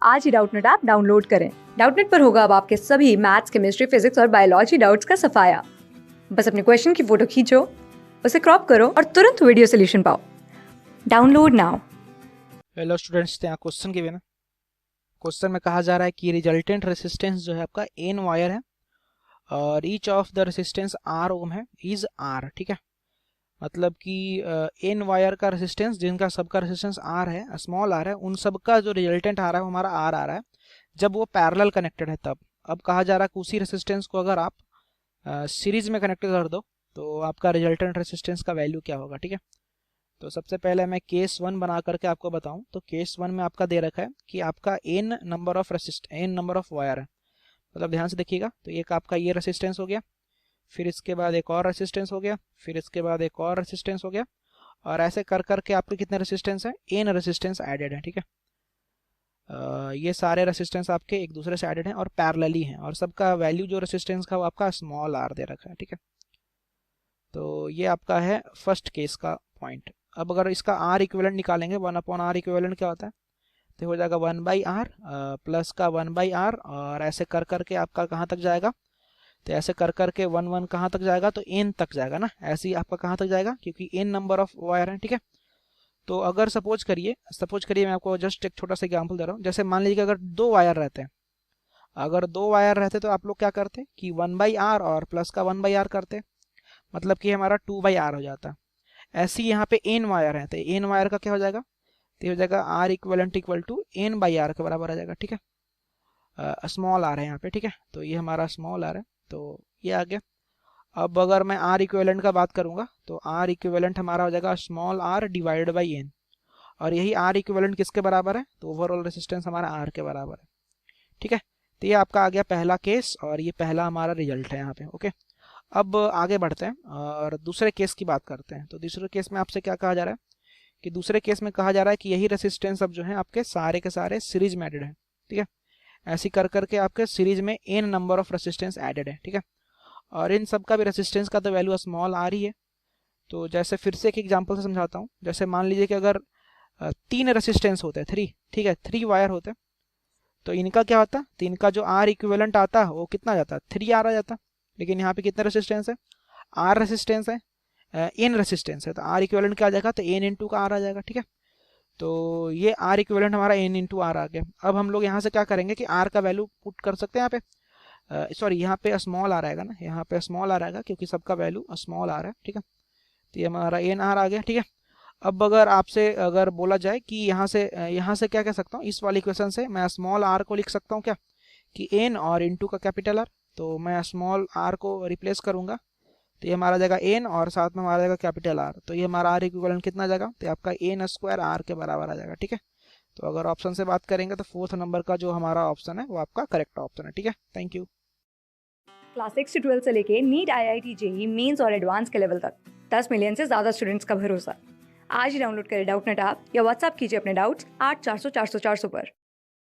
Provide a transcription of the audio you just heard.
आज ही Doubtnut app download करें। Doubtnut पर होगा अब आपके सभी मैथ्स, केमिस्ट्री, फिजिक्स और बायोलॉजी डाउट्स का सफाया। बस अपने क्वेश्चन की फोटो खींचो, उसे क्रॉप करो और तुरंत वीडियो सोल्यूशन पाओ। Download now. हेलो स्टूडेंट्स, यहाँ क्वेश्चन गिवन है। क्वेश्चन में कहा जा रहा है कि रिजल्टेंट रेसिस्टेंस जो है आपका एन वायर है और each of the resistance r ohm है इज आर। ठीक है, मतलब कि एन वायर का रेसिस्टेंस, जिनका सबका रेसिस्टेंस आर है, स्मॉल आर है, उन सबका जो रिजल्टेंट आ रहा है वो हमारा आर आ रहा है जब वो पैरेलल कनेक्टेड है तब। अब कहा जा रहा है कि उसी रेसिस्टेंस को अगर आप सीरीज में कनेक्ट कर दो तो आपका रिजल्टेंट रेसिस्टेंस का वैल्यू क्या होगा। ठीक है, तो सबसे पहले मैं केस 1 बना करके आपको बताऊं तो केस 1 में आपका दे रखा है कि आपका एन नंबर ऑफ वायर है। मतलब ध्यान से देखिएगा, तो एक आपका ये रेसिस्टेंस हो गया, फिर इसके बाद एक और रेसिस्टेंस हो गया, फिर इसके बाद एक और रेसिस्टेंस हो गया, और ऐसे कर करके आपके कितने रेसिस्टेंस है, एन रेसिस्टेंस एडेड है। ठीक है, ये सारे रेसिस्टेंस आपके एक दूसरे से एडेड हैं और पैरेलली हैं, और सबका वैल्यू जो रेसिस्टेंस का वो आपका स्मॉल आर दे रखा है। ठीक है, तो ये आपका है फर्स्ट केस का पॉइंट। अब अगर इसका आर इक्विवेलेंट निकालेंगे, 1/r इक्विवेलेंट क्या होता है, तो हो जाएगा 1/r प्लस का 1/r, और ऐसे कर करके आपका कहाँ तक जाएगा, तो ऐसे कर करके 1 कहाँ तक जाएगा, तो n तक जाएगा ना। ऐसे ही आपका कहाँ तक जाएगा, क्योंकि n नंबर ऑफ वायर है। ठीक है, तो अगर सपोज करिए मैं आपको जस्ट एक छोटा सा एग्जांपल दे रहा हूँ। जैसे मान लीजिए कि अगर दो वायर रहते हैं, अगर दो वायर रहते तो आप लोग क्या करते कि 1/r और प्लस का 1/r करते, मतलब कि हमारा 2/r हो जाता। ऐसे ही यहाँ पे एन वायर है, तो एन वायर का क्या हो जाएगा, तो हो जाएगा R equivalent equal to n by R के बराबर आ जाएगा। ठीक है, स्मॉल आर है यहाँ पे। ठीक है, तो ये हमारा स्मॉल आर है, तो ये आ गया। अब अगर मैं आर इक्विवेलेंट का बात करूंगा तो आर इक्विवेलेंट हमारा हो जाएगा small r divided by n, और यही आर इक्विवेलेंट किसके बराबर है, तो ओवरऑल रेसिस्टेंस हमारा आर के बराबर है। ठीक है, तो ये आपका आ गया पहला केस, और ये पहला हमारा रिजल्ट है यहाँ पे। ओके, अब आगे बढ़ते हैं और दूसरे केस की बात करते हैं। तो दूसरे केस में आपसे क्या कहा जा रहा है कि दूसरे केस में कहा जा रहा है कि यही रेसिस्टेंस अब जो है आपके सारे के सारे सीरीज में एडेड है। ठीक है, ऐसी कर करके आपके सीरीज में n number of resistance added है। ठीक है, और इन सब का भी रेसिस्टेंस का तो वैल्यू स्मॉल आ रही है। तो जैसे फिर से एक एग्जांपल से समझाता हूँ। जैसे मान लीजिए कि अगर तीन रेसिस्टेंस होते हैं, थ्री, ठीक है, थ्री वायर होते हैं, तो इनका क्या होता, तो इनका जो आर इक्विवेलेंट आता है वो कितना जाता, 3R आ जाता। लेकिन यहाँ पे कितने रेसिस्टेंस है, आर रेसिस्टेंस है, एन रेसिस्टेंस है, तो आर इक्विवेलेंट क्या आ जाएगा, तो एन इंटू का आर आ जाएगा। ठीक है, तो ये आर इक्विवेलेंट हमारा एन इंटू आर आ गया। अब हम लोग यहाँ से क्या करेंगे कि आर का वैल्यू पुट कर सकते हैं यहाँ पे, सॉरी यहाँ पे स्मॉल आर आएगा ना, यहाँ पे स्मॉल आर आएगा क्योंकि सबका वैल्यू स्मॉल आर है। ठीक है, तो ये हमारा एन आर आ गया। ठीक है, अब अगर आपसे अगर बोला जाए कि यहाँ से क्या कह सकता हूँ, इस वाली इक्वेशन से मैं स्मॉल आर को लिख सकता हूँ क्या, कि एन और इंटू का कैपिटल आर, तो मैं स्मॉल आर को रिप्लेस करूंगा, तो ये हमारा जाएगा एन और साथ में हमारा जाएगा कैपिटल आर, तो ये हमारा आर इक्विवेलेंट कितना जाएगा, तो आपका एन स्क्वायर आर के बराबर आ जाएगा। ठीक है, तो अगर ऑप्शन से बात करेंगे तो फोर्थ नंबर का जो हमारा ऑप्शन है वो आपका करेक्ट ऑप्शन है। ठीक है, थैंक यू। क्लास 6 से 12 से लेके नीट, IIT, जेईई मेंस और एडवांस के लेवल तक 10 मिलियन से ज्यादा स्टूडेंट्स का भरोसा। आज ही डाउनलोड करें डाउटनेट ऐप या व्हाट्सएप कीजिए अपने डाउट्स 8400 400 400 पर।